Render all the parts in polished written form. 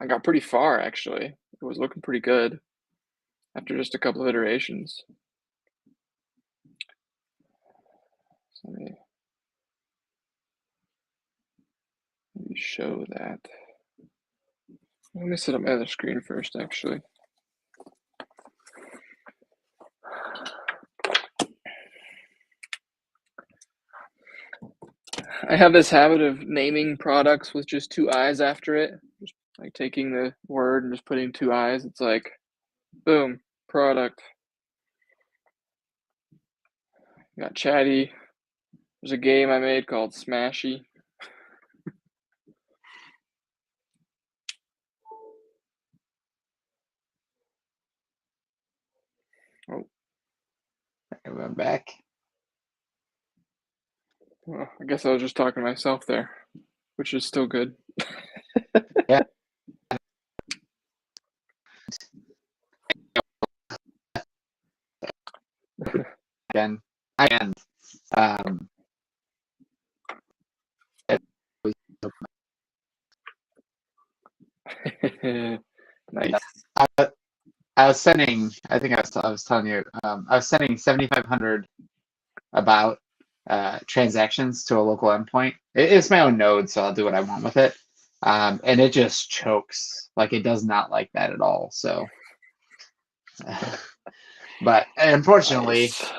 I got pretty far actually. It was looking pretty good after just a couple of iterations. So let me show that. Let me set up my other screen first, actually. I have this habit of naming products with just two eyes after it. Just like taking the word and just putting two eyes. It's like, boom, product. Got Chatii. There's a game I made called Smashy. Oh, I went back. well, I guess I was just talking to myself there, which is still good. Yeah. Again. Again. Um, it was, Nice. I, I was sending. I think I was telling you. I was sending 7,500 about transactions to a local endpoint. It's my own node, so I'll do what I want with it. And it just chokes. Like it does not like that at all. So, but unfortunately, Nice.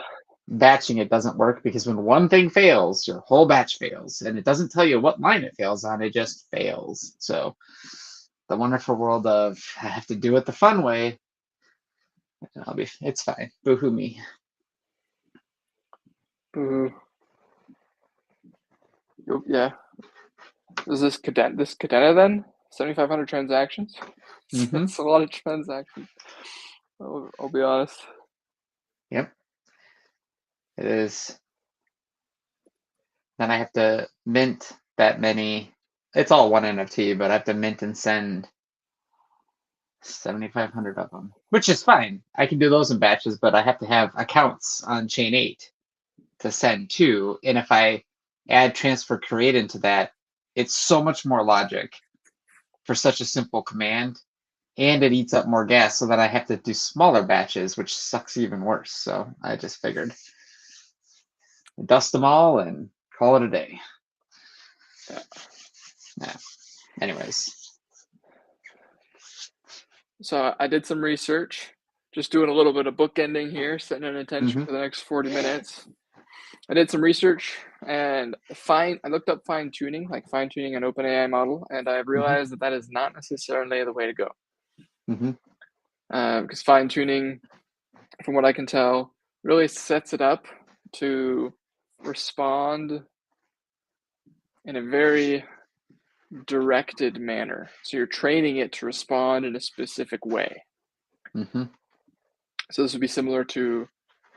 batching it doesn't work because when one thing fails, your whole batch fails, and it doesn't tell you what line it fails on. It just fails. So, the wonderful world of I have to do it the fun way. And it's fine. Boohoo me. Boo. Yeah. Is this Cadena then? 7,500 transactions? Mm-hmm. That's a lot of transactions. I'll be honest. Yep. It is. Then I have to mint that many. It's all one NFT, but I have to mint and send 7,500 of them, which is fine. I can do those in batches, but I have to have accounts on chain 8 to send to. And if I add transfer create into that, it's so much more logic for such a simple command. And it eats up more gas, so that I have to do smaller batches, which sucks even worse. So I just figured dust them all and call it a day. Yeah. Yeah. Anyways. So I did some research, just doing a little bit of bookending here, setting an intention Mm-hmm. for the next 40 minutes. I did some research and I looked up fine tuning, like fine tuning an OpenAI model, and I Mm-hmm. realized that that is not necessarily the way to go. Mm-hmm. Because fine tuning, from what I can tell, really sets it up to respond in a very directed manner. So you're training it to respond in a specific way. Mm-hmm. So this would be similar to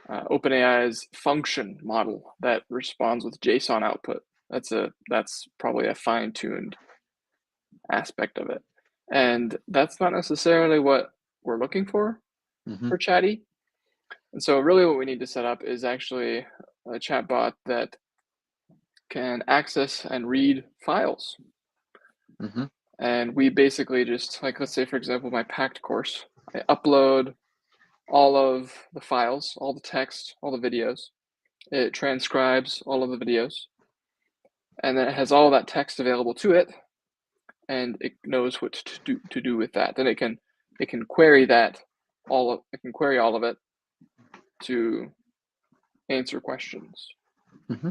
OpenAI's function model that responds with JSON output. That's probably a fine-tuned aspect of it, and that's not necessarily what we're looking for Mm-hmm. Chatii. And so, really, what we need to set up is actually a chatbot that can access and read files. Mm-hmm. And we basically just, like, let's say, for example, my packed course, I upload all of the files, all the text, all the videos. It transcribes all of the videos, and then it has all that text available to it, and it knows what to do with that. Then it can query all of it to answer questions. Mm-hmm.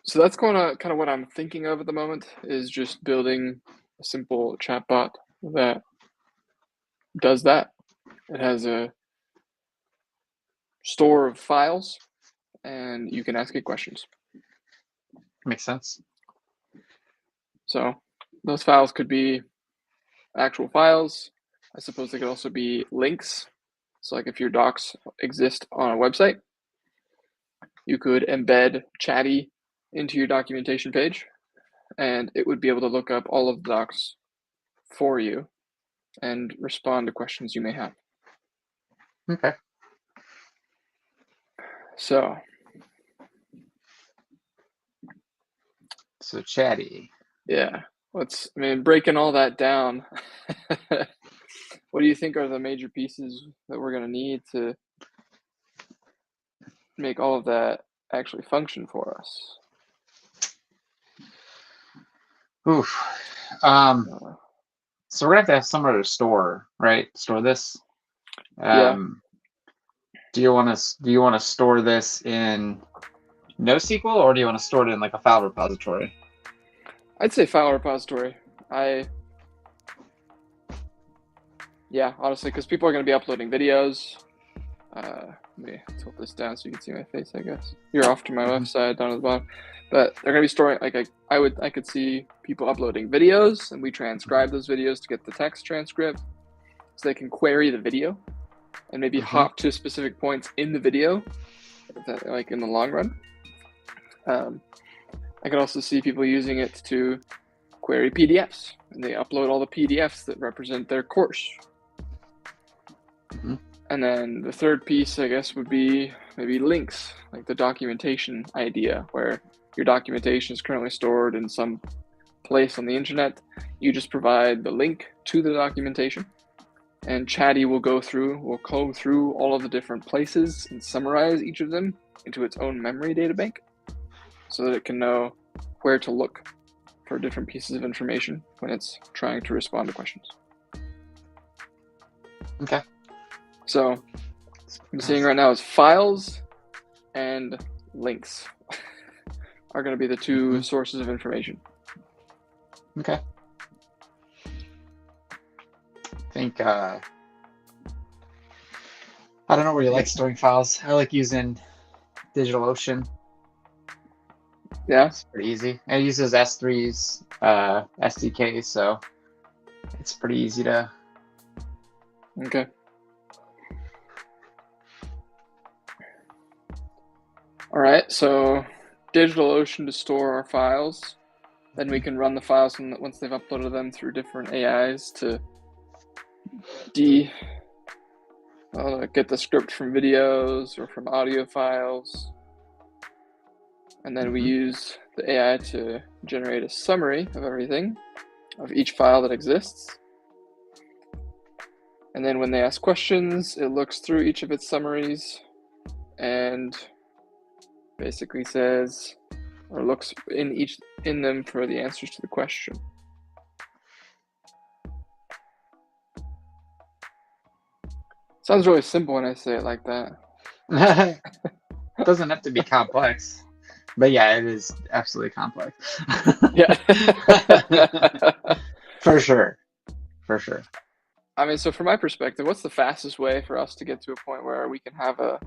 So that's kind of what I'm thinking of at the moment, is just building a simple chatbot that does that. It has a store of files, and you can ask it questions. Makes sense. So those files could be actual files. I suppose they could also be links. So like if your docs exist on a website, you could embed Chatii into your documentation page, and it would be able to look up all of the docs for you and respond to questions you may have. Okay. So So Chatii. yeah, I mean, breaking all that down, what do you think are the major pieces that we're going to need to make all of that actually function for us? Oof. Uh, So we're gonna have to have somewhere to store, right? Store this. yeah, Do you want to store this in NoSQL, or do you want to store it in like a file repository? I'd say file repository. Yeah, honestly, because people are going to be uploading videos. Let me tilt this down so you can see my face, I guess. You're off to my left side, down at the bottom. But they're going to be storing, like, I could see people uploading videos, and we transcribe those videos to get the text transcript, so they can query the video and maybe hop to specific points in the video, like in the long run. I could also see people using it to query PDFs, and they upload all the PDFs that represent their course. And then the third piece, I guess, would be maybe links, like the documentation idea, where your documentation is currently stored in some place on the internet. You just provide the link to the documentation, and Chatii will comb through all of the different places and summarize each of them into its own memory databank, so that it can know where to look for different pieces of information when it's trying to respond to questions. Okay. So I'm seeing right now is files and links are going to be the two sources of information. Okay. I think I don't know where you like storing files. I like using DigitalOcean. Yeah, it's pretty easy. It uses S3's SDK, so it's pretty easy to. Okay. All right, so DigitalOcean to store our files. Then we can run the files once they've uploaded them through different AIs to get the script from videos or from audio files. And then we use the AI to generate a summary of everything, of each file that exists. And then when they ask questions, it looks through each of its summaries and basically says, or looks in them for the answers to the question. Sounds really simple when I say it like that. It doesn't have to be complex, but yeah, it is absolutely complex. Yeah. For sure. I mean, so from my perspective, what's the fastest way for us to get to a point where we can have a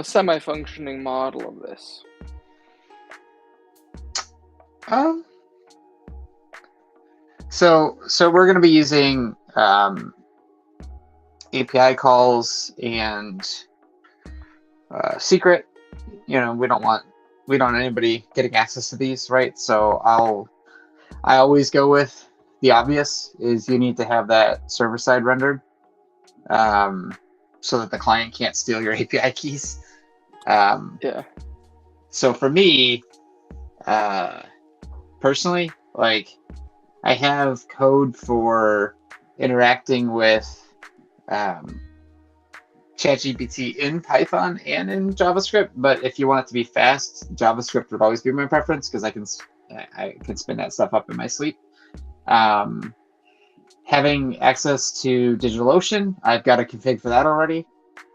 semi-functioning model of this? So we're going to be using API calls and secret. We don't want anybody getting access to these, right? So I always go with the obvious is you need to have that server side rendered, so that the client can't steal your API keys. Yeah. So for me, personally, like I have code for interacting with ChatGPT in Python and in JavaScript, but if you want it to be fast, JavaScript would always be my preference because I can spin that stuff up in my sleep. Having access to DigitalOcean, I've got a config for that already.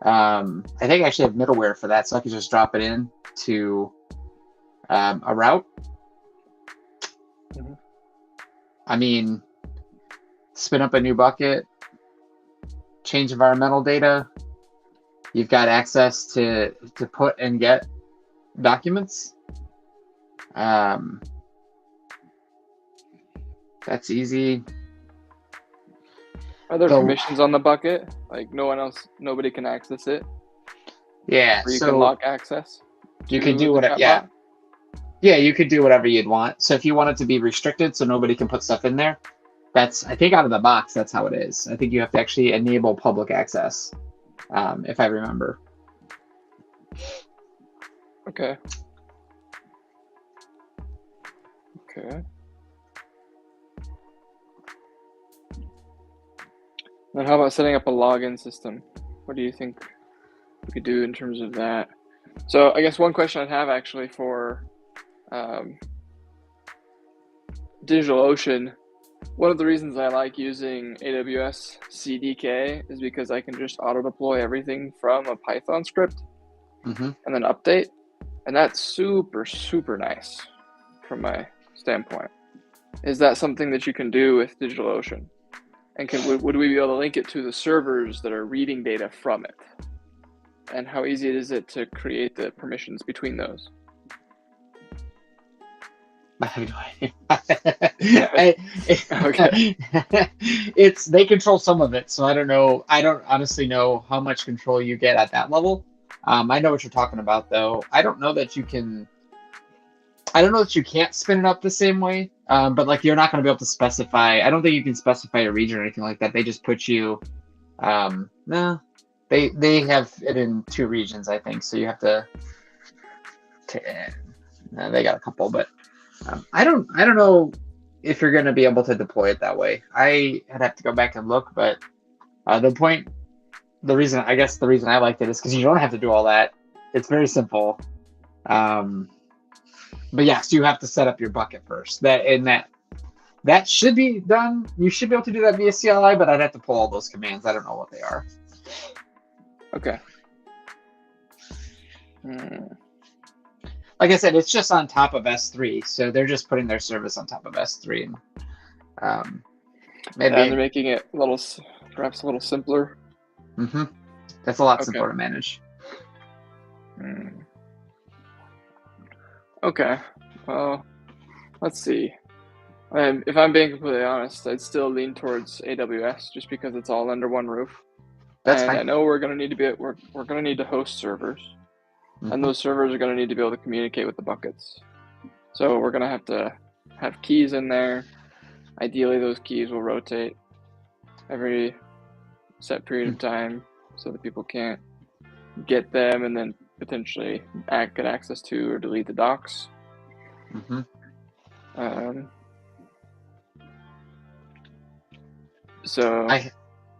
I think I actually have middleware for that, so I can just drop it in to a route. I mean, spin up a new bucket, change environmental data. You've got access to put and get documents. That's easy. Are there permissions on the bucket? Like nobody can access it? Yeah. Or you can lock access? You can do whatever. Yeah. Yeah, you could do whatever you'd want. So if you want it to be restricted so nobody can put stuff in there, I think out of the box, that's how it is. I think you have to actually enable public access, if I remember. Okay. And how about setting up a login system? What do you think we could do in terms of that? So I guess one question I'd have actually for DigitalOcean, one of the reasons I like using AWS CDK is because I can just auto deploy everything from a Python script and then update. And that's super, super nice from my standpoint. Is that something that you can do with DigitalOcean? And would we be able to link it to the servers that are reading data from it? And how easy is it to create the permissions between those? I have no idea. Okay. They control some of it, so I don't know. I don't honestly know how much control you get at that level. I know what you're talking about, though. I don't know that you can. I don't know that you can't spin it up the same way. But like, you're not going to be able to specify. I don't think you can specify a region or anything like that. They just put you. No, they have it in 2 regions, I think. So you have to. They got a couple, but. I don't know if you're going to be able to deploy it that way. I'd have to go back and look, but the reason I liked it is because you don't have to do all that. It's very simple. But yes, you have to set up your bucket first. That should be done. You should be able to do that via CLI, but I'd have to pull all those commands. I don't know what they are. Okay. Like I said, it's just on top of S3, so they're just putting their service on top of S3, and maybe they're making it perhaps a little simpler. That's a lot simpler to manage. Okay, well, let's see. If I'm being completely honest, I'd still lean towards AWS just because it's all under one roof. That's fine. I know we're going to need to host servers. And those servers are going to need to be able to communicate with the buckets. So we're going to have keys in there. Ideally, those keys will rotate every set period of time so that people can't get them and then potentially get access to or delete the docs. So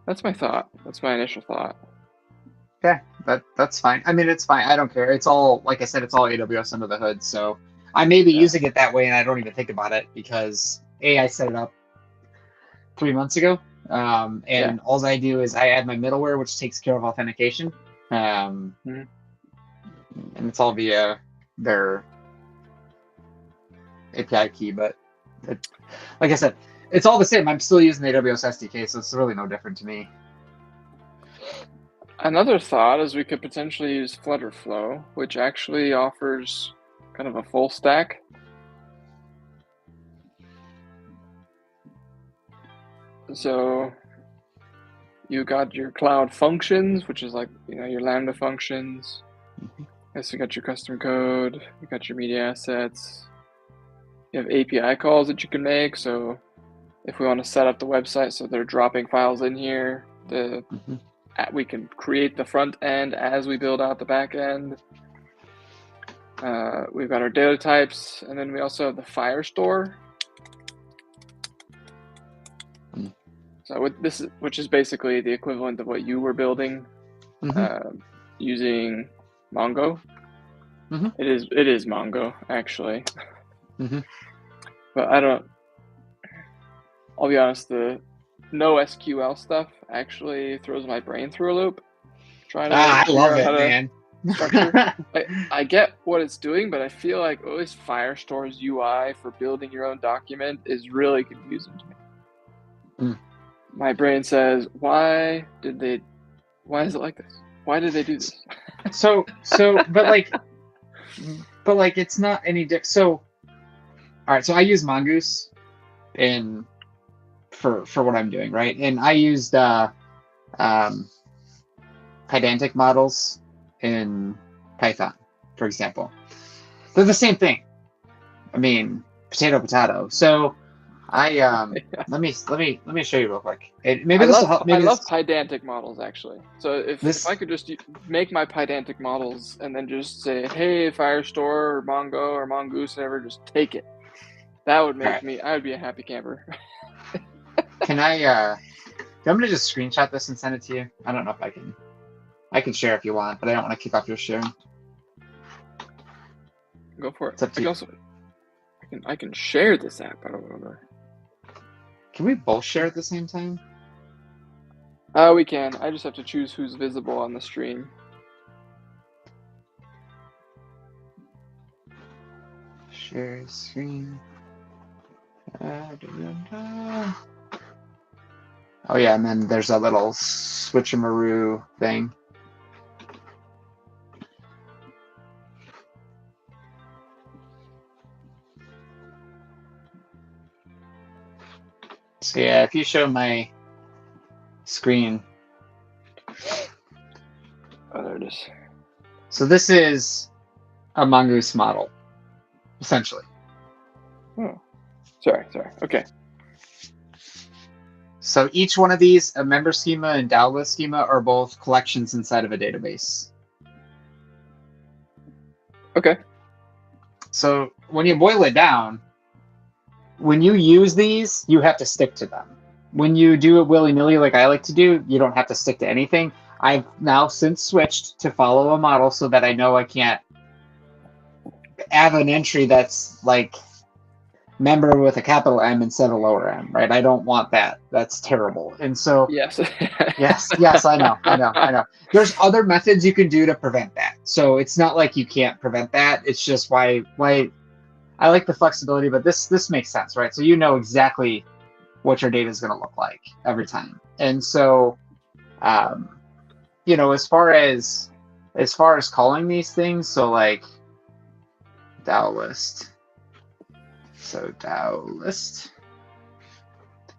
that's my thought. That's my initial thought. Yeah, that's fine. I mean, it's fine. I don't care. It's all, like I said, it's all AWS under the hood. So I may be using it that way, and I don't even think about it because I set it up 3 months ago, and all I do is I add my middleware, which takes care of authentication, and it's all via their API key. But like I said, it's all the same. I'm still using the AWS SDK, so it's really no different to me. Another thought is we could potentially use Flutterflow, which actually offers kind of a full stack. So you got your cloud functions, which is like, your Lambda functions. Yes, you got your custom code, you got your media assets. You have API calls that you can make. So if we want to set up the website so they're dropping files in here, we can create the front end as we build out the back end. We've got our data types, and then we also have the Firestore. So which is basically the equivalent of what you were building using Mongo. It is Mongo actually, but I'll be honest, the no SQL stuff actually throws my brain through a loop. I love it, man. Structure. I get what it's doing, but I feel like at least Firestore's UI for building your own document is really confusing to me. My brain says, why is it like this? Why did they do this? but it's not any so all right, so I use Mongoose for what I'm doing, right? And I used Pydantic models in Python, for example. They're the same thing. I mean, potato. So let me show you real quick. Maybe this will help. I love Pydantic models actually. So if I could just make my Pydantic models and then just say, hey, Firestore or Mongo or Mongoose, whatever, just take it. That would make me. I would be a happy camper. Can I I'm gonna just screenshot this and send it to you. I don't know if I can. I can share if you want, but I don't want to kick off your sharing. Go for it. It's up to you. I can share this app. I don't know. Can we both share at the same time? We can. I just have to choose who's visible on the stream. Share screen. Oh yeah, and then there's a little switcheroo thing. So yeah, if you show my screen. Oh, there it is. So this is a mongoose model, essentially. Oh, sorry. Okay. So each one of these, a member schema and DAO list schema, are both collections inside of a database. Okay. So when you boil it down, when you use these, you have to stick to them. When you do it willy-nilly like I like to do, you don't have to stick to anything. I've now since switched to follow a model so that I know I can't have an entry that's like member with a capital M instead of lower M, right? I don't want that. That's terrible. And so yes, yes, I know. There's other methods you can do to prevent that. So it's not like you can't prevent that. It's just why I like the flexibility, but this makes sense, right? So you know exactly what your data is going to look like every time. And so, you know, as far as calling these things, so like DAO list. So DAO list.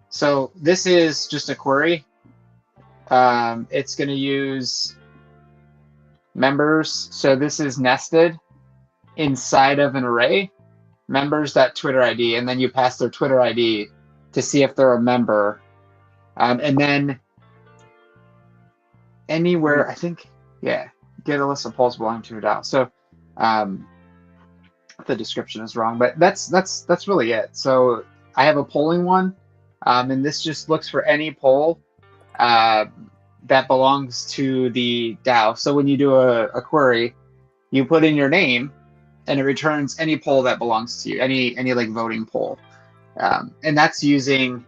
So this is just a query. It's going to use members. So this is nested inside of an array, members.Twitter ID, and then you pass their Twitter ID to see if they're a member. And then anywhere, I think, yeah, get a list of polls belonging to your DAO. So the description is wrong, but that's really it. So I have a polling one, and this just looks for any poll that belongs to the DAO. So when you do a query, you put in your name, and it returns any poll that belongs to you, any like voting poll, and that's using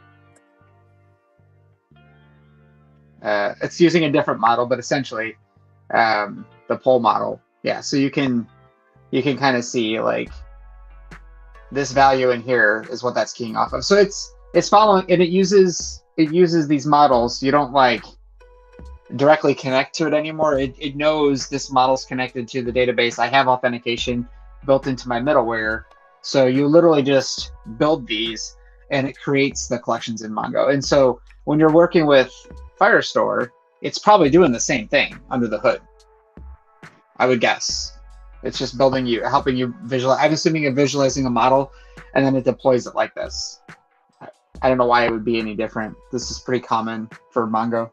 it's using a different model, but essentially the poll model. Yeah, so you can kind of see like this value in here is what that's keying off of. So it's following, and it uses these models. You don't like directly connect to it anymore. It knows this model's connected to the database. I have authentication built into my middleware. So you literally just build these and it creates the collections in Mongo. And so when you're working with Firestore, it's probably doing the same thing under the hood, I would guess. It's just helping you visualize. I'm assuming you're visualizing a model and then it deploys it like this. I don't know why it would be any different. This is pretty common for Mongo.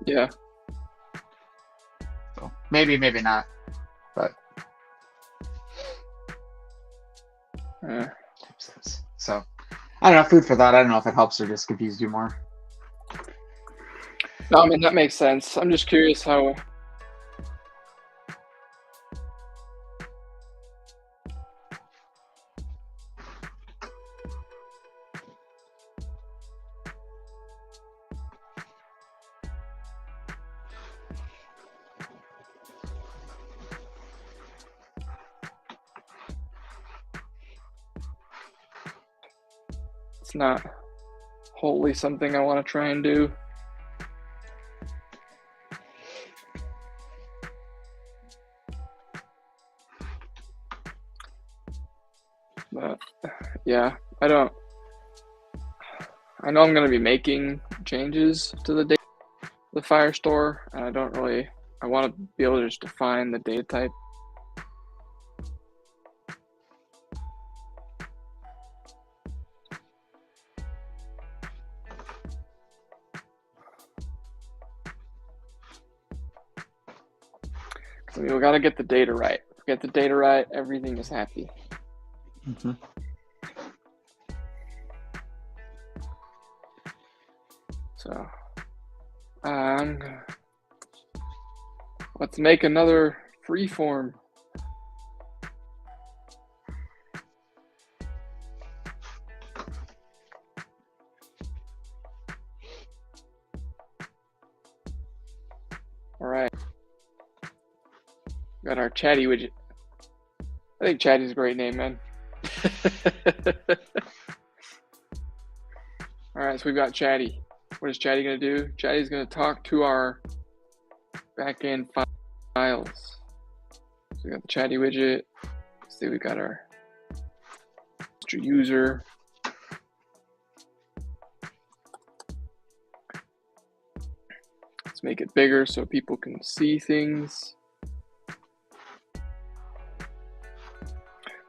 Yeah. So maybe not, but so I don't know. Food for thought. I don't know if it helps or just confused you more. No, I mean that makes sense. I'm just curious how. It's not wholly something I want to try and do. But yeah, I know I'm going to be making changes to the Firestore, and I want to be able to just define the data type. So we got to get the data right. If we get the data right, everything is happy. So let's make another free form. All right. Got our Chatii widget. I think Chatty's a great name, man. All right, so we've got Chatii. What is Chatii going to do? Chatty's going to talk to our backend files. So we got the Chatii widget. Let's see, we got our user. Let's make it bigger so people can see things. All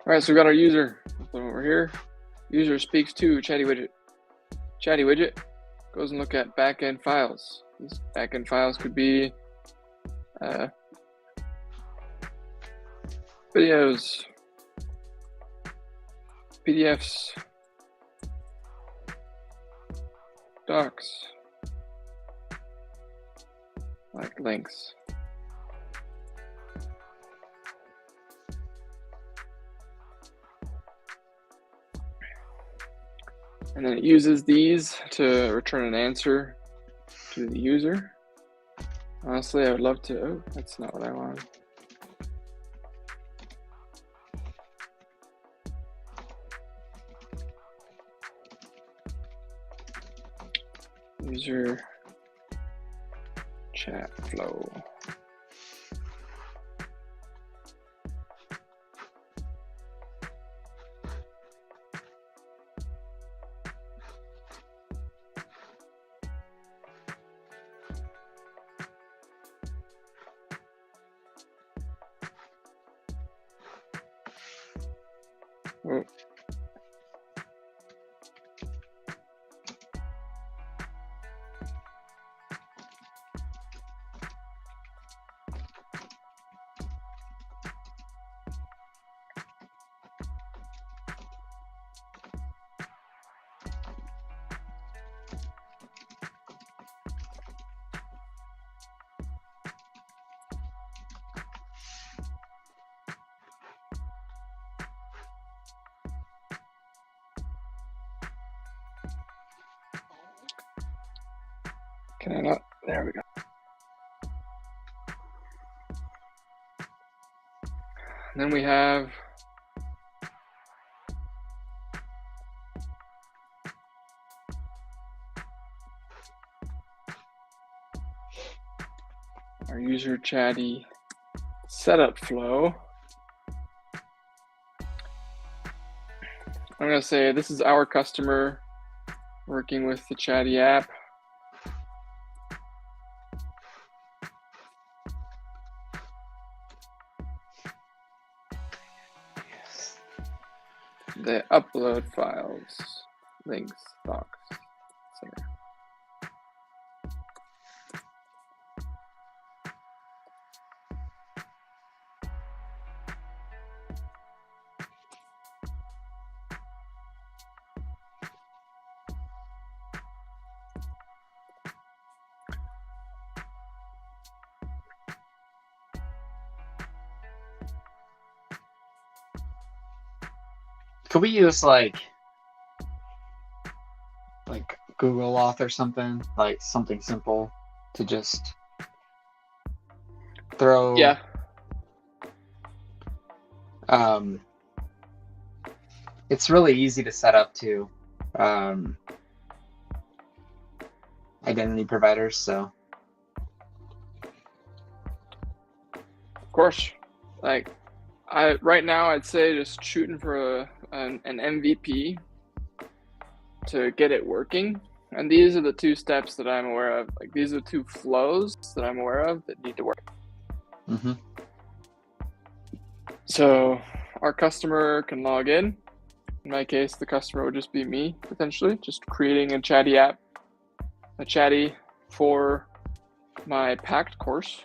right, so we got our user over here. User speaks to Chatii widget. Chatii widget goes and look at backend files. These backend files could be videos, PDFs, docs, like links. And then it uses these to return an answer to the user. Honestly, I would love to. Oh, that's not what I want. User chat flow. Oh. Can I not? There we go. And then we have our user Chatii setup flow. I'm going to say this is our customer working with the Chatii app. They upload files, links, docs, etc. Could we use like Google Auth or something, like something simple to just throw? Yeah. It's really easy to set up too. Identity providers, so. Of course. Like, right now I'd say just shooting for an MVP to get it working. And these are the two steps that I'm aware of. Like, these are the two flows that I'm aware of that need to work. Mm-hmm. So our customer can log in. In my case, the customer would just be me, potentially, just creating a Chatii app, a Chatii for my packed course,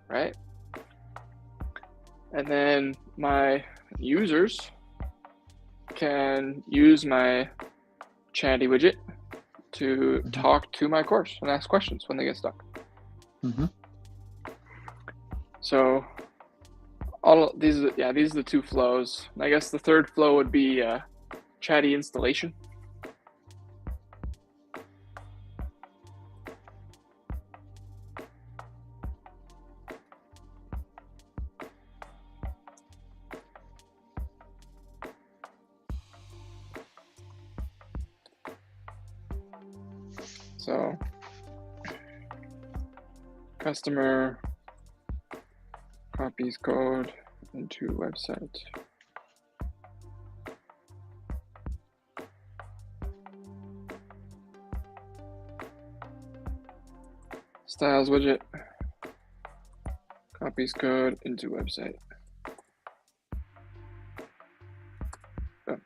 right? And then my users can use my Chatii widget to talk to my course and ask questions when they get stuck. So all of these are the two flows. And I guess the third flow would be Chatii installation. So customer copies code into website. Styles widget copies code into website. Boom.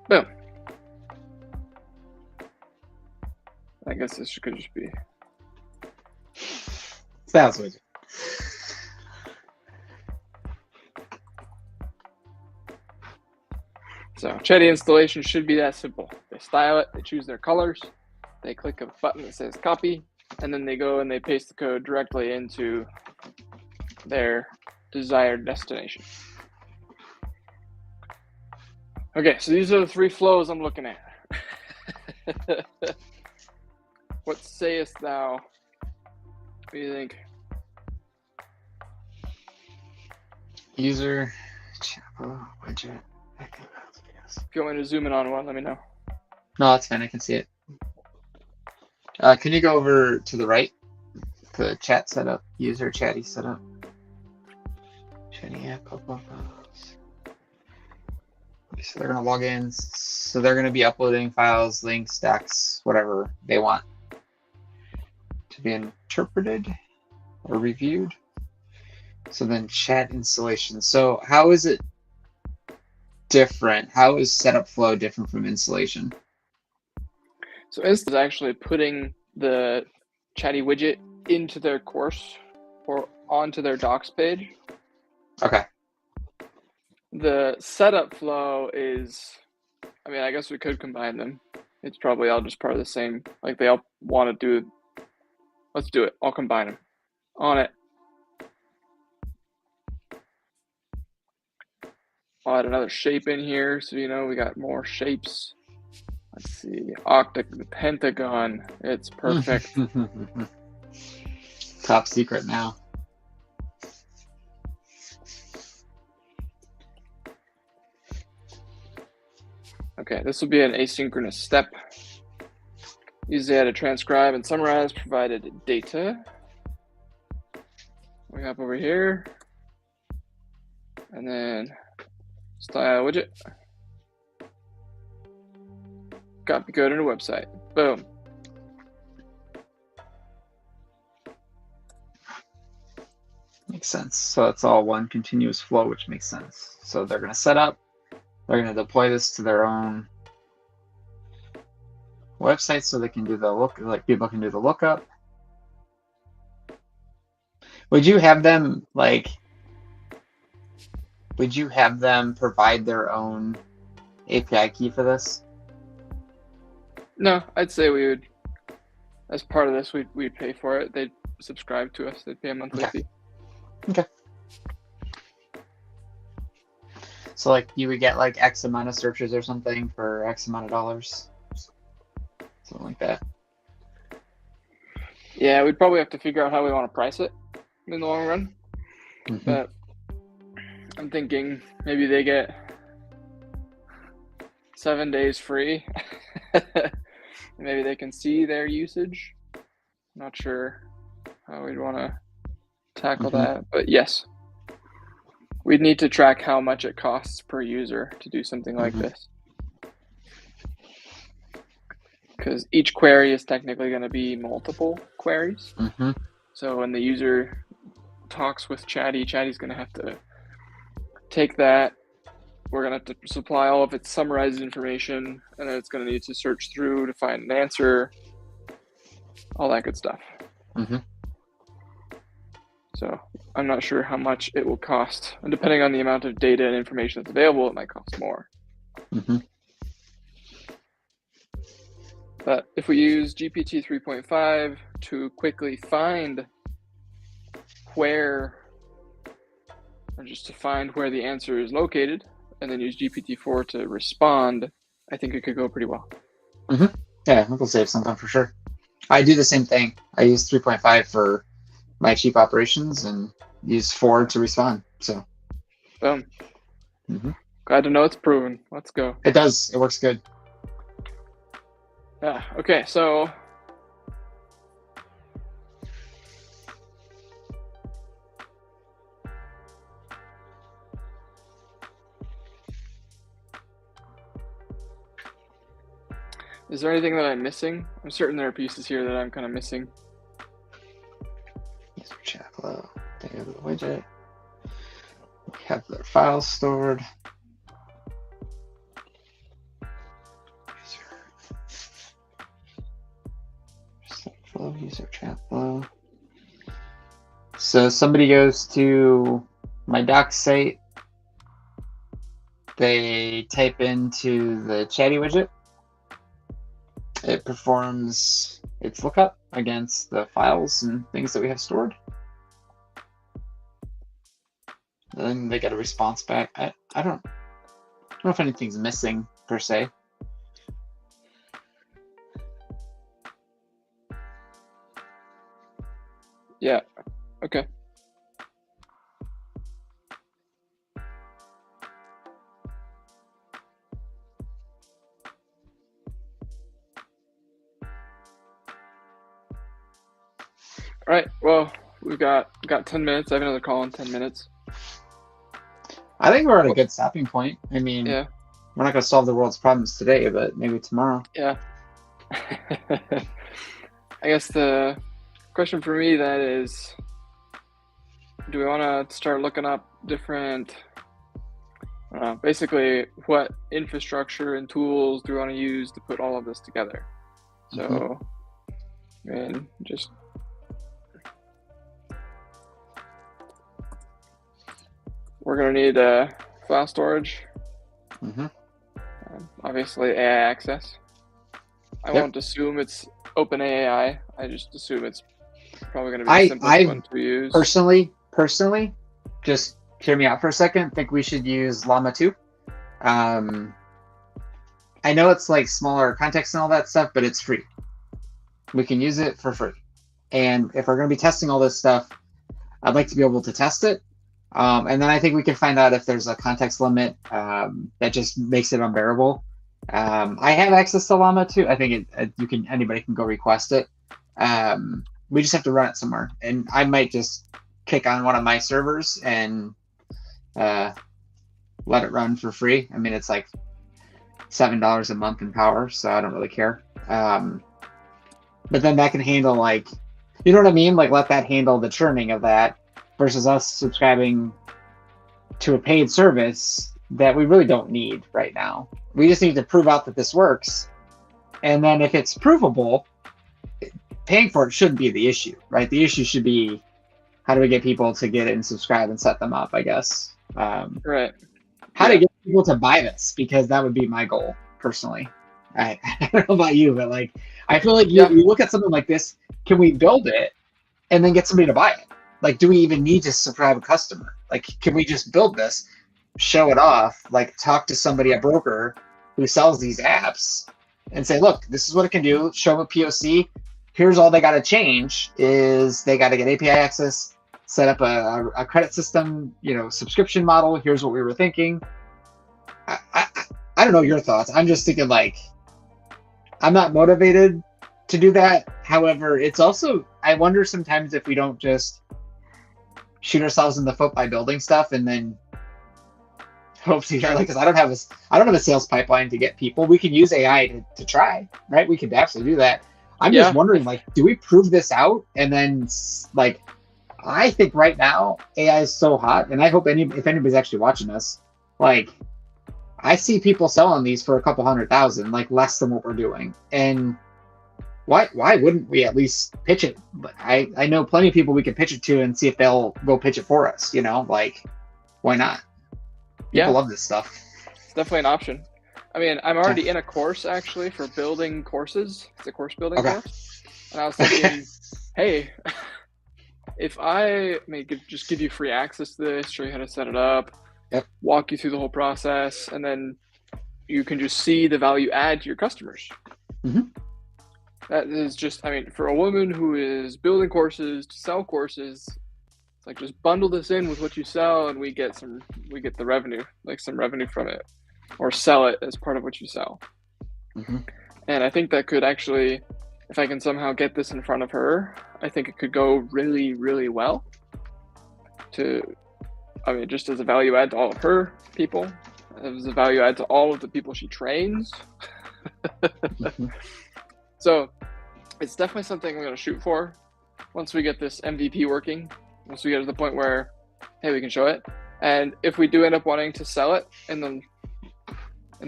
Boom. I guess this could just be Styles widget. So Chatii installation should be that simple. They style it, they choose their colors, they click a button that says copy, and then they go and they paste the code directly into their desired destination. Okay, so these are the three flows I'm looking at. What sayest thou? What do you think? User widget. If you want me to zoom in on one, let me know. No, that's fine. I can see it. Can you go over to the right? The chat setup, user Chatii setup. Chatii app. So they're going to log in. So they're going to be uploading files, links, docs, whatever they want to be interpreted or reviewed. So then chat installation. So how is it different? How is setup flow different from installation? So Insta is actually putting the Chatii widget into their course or onto their docs page. Okay. The setup flow is, I mean, I guess we could combine them. It's probably all just part of the same. Like they all want to do, let's do it. I'll combine them. On it. I'll add another shape in here so you know we got more shapes. Let's see, the pentagon. It's perfect. Top secret now. Okay, this will be an asynchronous step. Use data to transcribe and summarize provided data. We have over here. And then style widget. Copy code into website. Boom. Makes sense. So it's all one continuous flow, which makes sense. So they're going to set up, they're going to deploy this to their own website so they can do the look, like people can do the lookup. Would you have them provide their own API key for this? No, I'd say we would, as part of this, we'd pay for it. They'd subscribe to us. They'd pay a monthly fee. Okay. So like you would get like X amount of searches or something for X amount of dollars. Something like that. Yeah, we'd probably have to figure out how we want to price it in the long run. Mm-hmm. But I'm thinking maybe they get 7 days free. Maybe they can see their usage. Not sure how we'd want to tackle that, but yes, we'd need to track how much it costs per user to do something like this, because each query is technically going to be multiple queries. So when the user talks with Chatii, Chatie's going to have to take that. We're going to have to supply all of its summarized information, and then it's going to need to search through to find an answer, all that good stuff. So I'm not sure how much it will cost. And depending on the amount of data and information that's available, it might cost more. But if we use GPT 3.5 to quickly find where, or just to find where the answer is located, and then use GPT-4 to respond, I think it could go pretty well. Yeah, we'll save something for sure. I do the same thing. I use 3.5 for my cheap operations and use 4 to respond. So, boom. Glad to know it's proven. Let's go. It does. It works good. Yeah. Okay. So is there anything that I'm missing? I'm certain there are pieces here that I'm kind of missing. User chat flow. They have the widget. We have their files stored. User chat flow. So somebody goes to my docs site. They type into the Chatii widget. It performs its lookup against the files and things that we have stored. Then they get a response back. I don't know if anything's missing per se. Yeah. Okay. All right. Well, we've got 10 minutes. I have another call in 10 minutes. I think we're at a good stopping point. I mean, yeah, we're not going to solve the world's problems today, but maybe tomorrow. Yeah. I guess the question for me then is, do we want to start looking up different, basically what infrastructure and tools do we want to use to put all of this together? So, I mean, just we're going to need file storage, obviously AI access. I won't assume it's OpenAI. I just assume it's probably going to be the simplest one to use. Personally, just hear me out for a second. Think we should use Llama 2. I know it's like smaller context and all that stuff, but it's free. We can use it for free. And if we're going to be testing all this stuff, I'd like to be able to test it. And then I think we can find out if there's a context limit that just makes it unbearable. I have access to Llama 2. I think anybody can go request it. We just have to run it somewhere, and I might just kick on one of my servers and let it run for free. I mean, it's like $7 a month in power, so I don't really care. But then that can handle, like, you know what I mean? Like, let that handle the churning of that versus us subscribing to a paid service that we really don't need right now. We just need to prove out that this works. And then if it's provable, paying for it shouldn't be the issue, right? The issue should be, how do we get people to get it and subscribe and set them up, I guess. Right. How to get people to buy this, because that would be my goal, personally. I don't know about you, but like, I feel like you look at something like this, can we build it and then get somebody to buy it? Like, do we even need to subscribe a customer? Like, can we just build this, show it off, like talk to somebody, a broker who sells these apps, and say, look, this is what it can do, show them a POC. Here's all they got to change is they got to get API access, set up a credit system, subscription model. Here's what we were thinking. I don't know your thoughts. I'm just thinking, like, I'm not motivated to do that. However, it's also, I wonder sometimes if we don't just shoot ourselves in the foot by building stuff and then hope to get, like, because I don't have a sales pipeline to get people. We can use AI to try, right? We could absolutely do that. I'm just wondering, like, do we prove this out? And then, like, I think right now AI is so hot, and I hope if anybody's actually watching us, like, I see people selling these for a couple $100,000, like less than what we're doing. And why wouldn't we at least pitch it? But I know plenty of people we could pitch it to and see if they'll go pitch it for us. Like, why not? People love this stuff. It's definitely an option. I mean, I'm already in a course actually for building courses. It's a course building course. And I was thinking, hey, if I may just give you free access to this, show you how to set it up, walk you through the whole process, and then you can just see the value add to your customers. That is just, I mean, for a woman who is building courses to sell courses, it's like just bundle this in with what you sell and we get the revenue, like some revenue from it, or sell it as part of what you sell. And I think that could actually, if I can somehow get this in front of her, I think it could go really, really well just as a value add to all of her people, as a value add to all of the people she trains. So it's definitely something I'm going to shoot for once we get this MVP working, once we get to the point where, hey, we can show it. And if we do end up wanting to sell it in the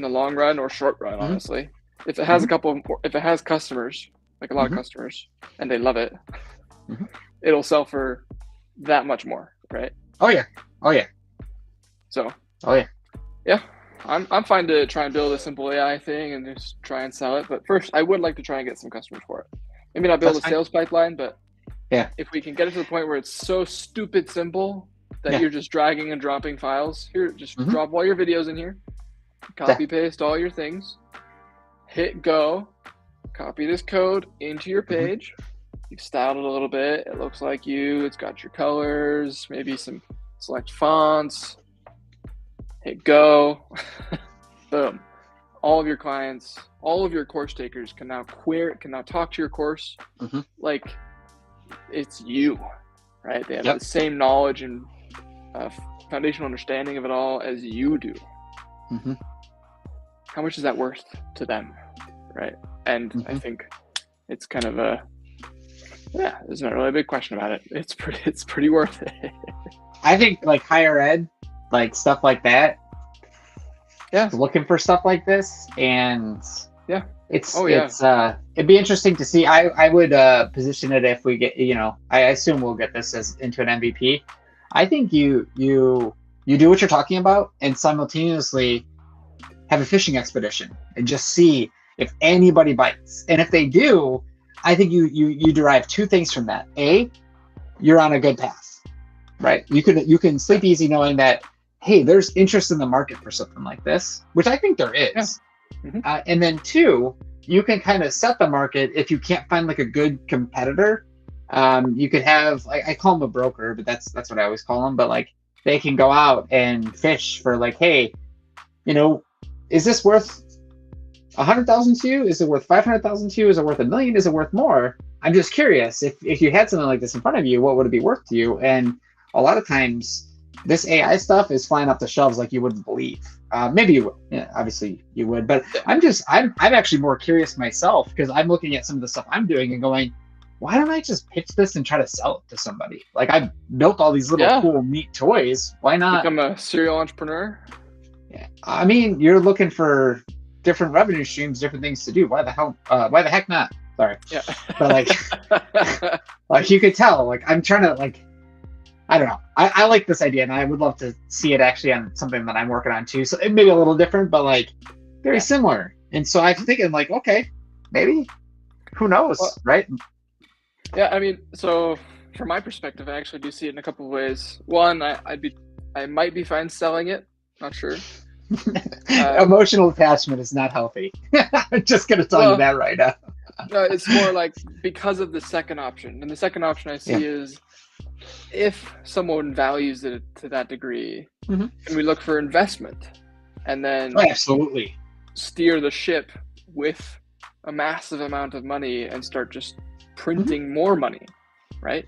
long run or short run, honestly, if it has if it has customers, like a lot of customers, and they love it, it'll sell for that much more, right? Oh yeah. So. Yeah. I'm fine to try and build a simple AI thing and just try and sell it. But first, I would like to try and get some customers for it. Maybe not build a sales pipeline, but if we can get it to the point where it's so stupid simple that you're just dragging and dropping files. Here, just drop all your videos in here, copy paste all your things, hit go, copy this code into your page. You've styled it a little bit. It looks like you. It's got your colors, maybe some select fonts. Hit go. Boom. All of your clients, all of your course takers can now talk to your course like it's you, right? They have the same knowledge and foundational understanding of it all as you do. How much is that worth to them, right? And I think it's kind of there's not really a big question about it. It's pretty worth it. I think like higher ed, like stuff like that, looking for stuff like this, and it'd be interesting to see. I would position it if we get, I assume we'll get this as into an MVP. I think you do what you're talking about and simultaneously have a fishing expedition and just see if anybody bites, and if they do, I think you derive two things from that. A, you're on a good path, right? You can sleep easy knowing that, hey, there's interest in the market for something like this, which I think there is. And then two, you can kind of set the market if you can't find like a good competitor. You could have, I call them a broker, but that's what I always call them. But like they can go out and fish for like, hey, is this worth 100,000 to you? Is it worth 500,000 to you? Is it worth $1 million? Is it worth more? I'm just curious. If you had something like this in front of you, what would it be worth to you? And a lot of times, this AI stuff is flying off the shelves like you wouldn't believe. Maybe you would. Yeah, obviously you would. But I'm actually more curious myself because I'm looking at some of the stuff I'm doing and going, why don't I just pitch this and try to sell it to somebody? Like I built all these little cool, neat toys. Why not become a serial entrepreneur? Yeah, I mean, you're looking for different revenue streams, different things to do. Why the heck not? Sorry. Yeah. But like you could tell, like I'm trying to like. I don't know. I like this idea, and I would love to see it actually on something that I'm working on too. So it may be a little different, but like very similar. And so I'm thinking like, okay, maybe, who knows, right? Yeah, I mean, so from my perspective, I actually do see it in a couple of ways. One, I might be fine selling it. Not sure. Emotional attachment is not healthy. I'm just gonna tell you that right now. No, it's more like because of the second option, and the second option I see is, if someone values it to that degree, and we look for investment and then absolutely steer the ship with a massive amount of money and start just printing more money, right?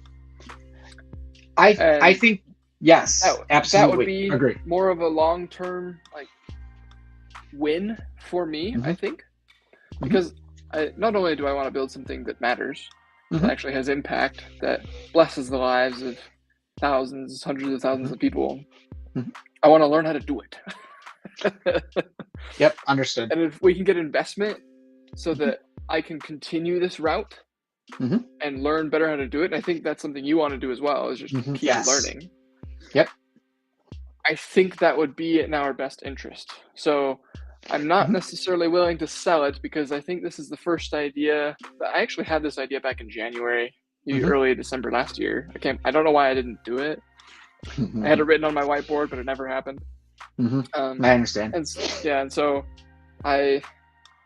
I think yes, absolutely. That would be agree. More of a long-term like win for me, I think, because not only do I want to build something that matters, that actually has impact, that blesses the lives of thousands, hundreds of thousands of people, I want to learn how to do it. Yep, understood. And if we can get investment so that I can continue this route and learn better how to do it, and I think that's something you want to do as well, is just keep learning. Yep. I think that would be in our best interest. So I'm not Mhm. necessarily willing to sell it because I think this is the first idea. I actually had this idea back in January, Mhm. early December last year. I don't know why I didn't do it. I had it written on my whiteboard, but it never happened. Mhm. Um, I understand. and so I,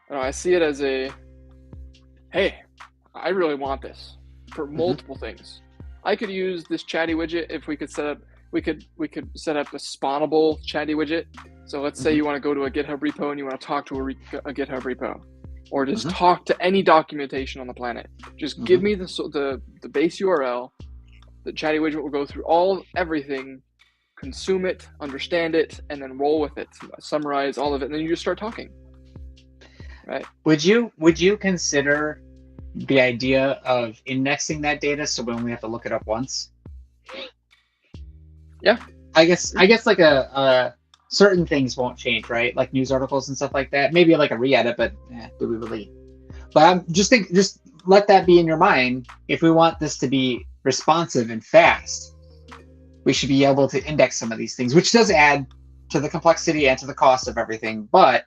I see it as hey, I really want this for Mhm. multiple things. I could use this Chatii widget if we could set up. We could set up a spawnable Chatii widget. So let's say Mhm. you want to go to a GitHub repo and you want to talk to a GitHub repo, or just Mhm. talk to any documentation on the planet. Just give Mhm. me the base URL. The Chatii widget will go through everything, consume it, understand it, and then roll with it. Summarize all of it, and then you just start talking. Right? Would you consider the idea of indexing that data so we only have to look it up once? Yeah. I guess like a certain things won't change, right? Like news articles and stuff like that. Maybe like a re-edit, but do we really? But I'm just let that be in your mind. If we want this to be responsive and fast, we should be able to index some of these things, which does add to the complexity and to the cost of everything. But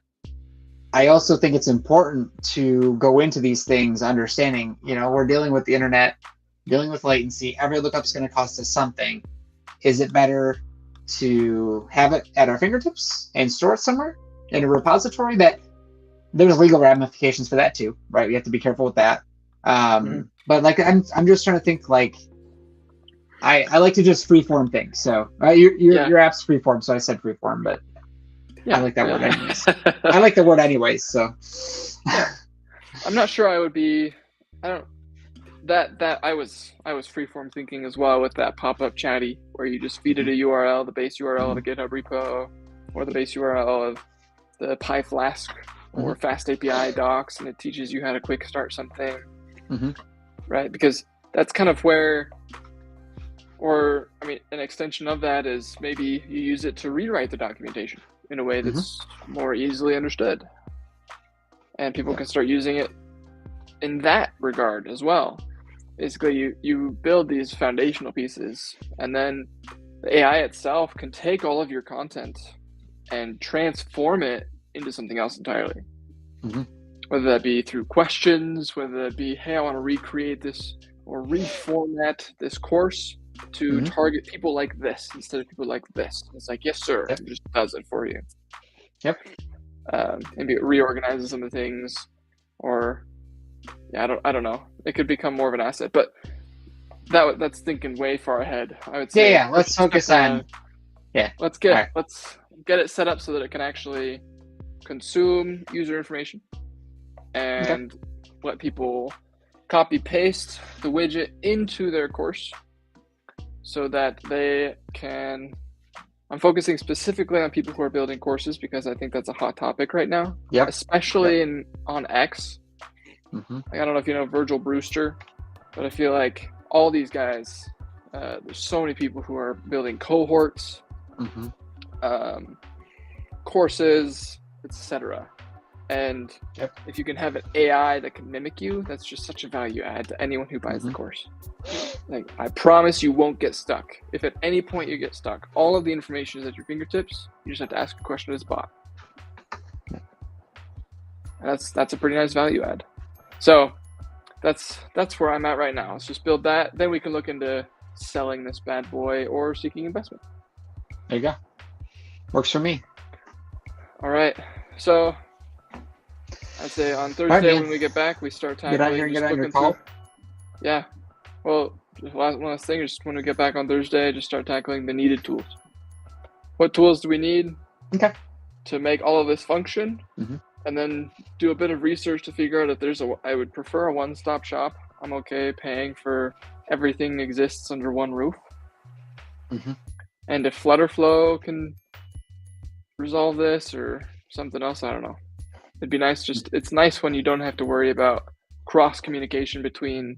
I also think it's important to go into these things understanding, we're dealing with the internet, dealing with latency. Every lookup's going to cost us something. Is it better to have it at our fingertips and store it somewhere in a repository? That there's legal ramifications for that too, right? We have to be careful with that. But like, I'm just trying to think like, I like to just freeform things. So your app's freeform, so I said freeform, but I like that word anyways. I like the word anyways. So I'm not sure I would be. I don't. That I was freeform thinking as well with that pop-up Chatii where you just feed it a URL, the base URL of a GitHub repo, or the base URL of the PyFlask or Fast API docs, and it teaches you how to quick start something, right? Because that's kind of where, or I mean, an extension of that is maybe you use it to rewrite the documentation in a way that's more easily understood, and people can start using it in that regard as well. Basically, you build these foundational pieces, and then the AI itself can take all of your content and transform it into something else entirely. Whether that be through questions, whether that be, hey, I want to recreate this or reformat this course to target people like this instead of people like this. It's like, yes, sir. It just does it for you. Yep. Maybe it reorganizes some of the things, or I don't know. It could become more of an asset, but that's thinking way far ahead. I would say. Yeah. Let's focus on. Let's get it set up so that it can actually consume user information and let people copy paste the widget into their course so that they can. I'm focusing specifically on people who are building courses because I think that's a hot topic right now, especially on X. Like, I don't know if you know Virgil Brewster, but I feel like all these guys, there's so many people who are building cohorts, courses, etc. And if you can have an AI that can mimic you, that's just such a value add to anyone who buys the course. Like, I promise you won't get stuck. If at any point you get stuck, all of the information is at your fingertips. You just have to ask a question to this bot. And that's a pretty nice value add. So that's where I'm at right now. Let's just build that. Then we can look into selling this bad boy or seeking investment. There you go. Works for me. All right. So I'd say on Thursday when we get back, we start tackling. Get out here and get on your call. Yeah. Well, one last thing is when we get back on Thursday, just start tackling the needed tools. What tools do we need to make all of this function? And then do a bit of research to figure out if I would prefer a one-stop shop. I'm okay paying for everything exists under one roof. And if Flutterflow can resolve this or something else, I don't know. It'd be nice. It's nice when you don't have to worry about cross communication between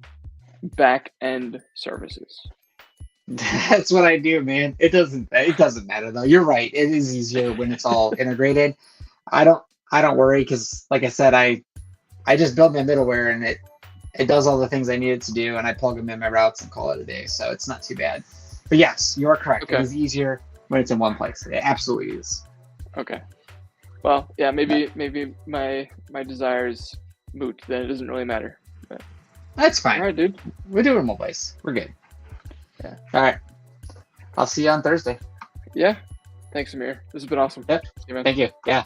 back end services. That's what I do, man. It doesn't matter though. You're right. It is easier when it's all integrated. I don't worry because, like I said, I just build my middleware and it does all the things I need it to do, and I plug them in my routes and call it a day. So it's not too bad. But yes, you are correct. It is easier when it's in one place. It absolutely is. Okay. Well, yeah, maybe my desire is moot. Then it doesn't really matter. But, That's all fine. right, dude. We're doing mobiles. We're good. Yeah. All right. I'll see you on Thursday. Yeah. Thanks, Amir. This has been awesome. Yep. See you, man. Thank you. Yeah.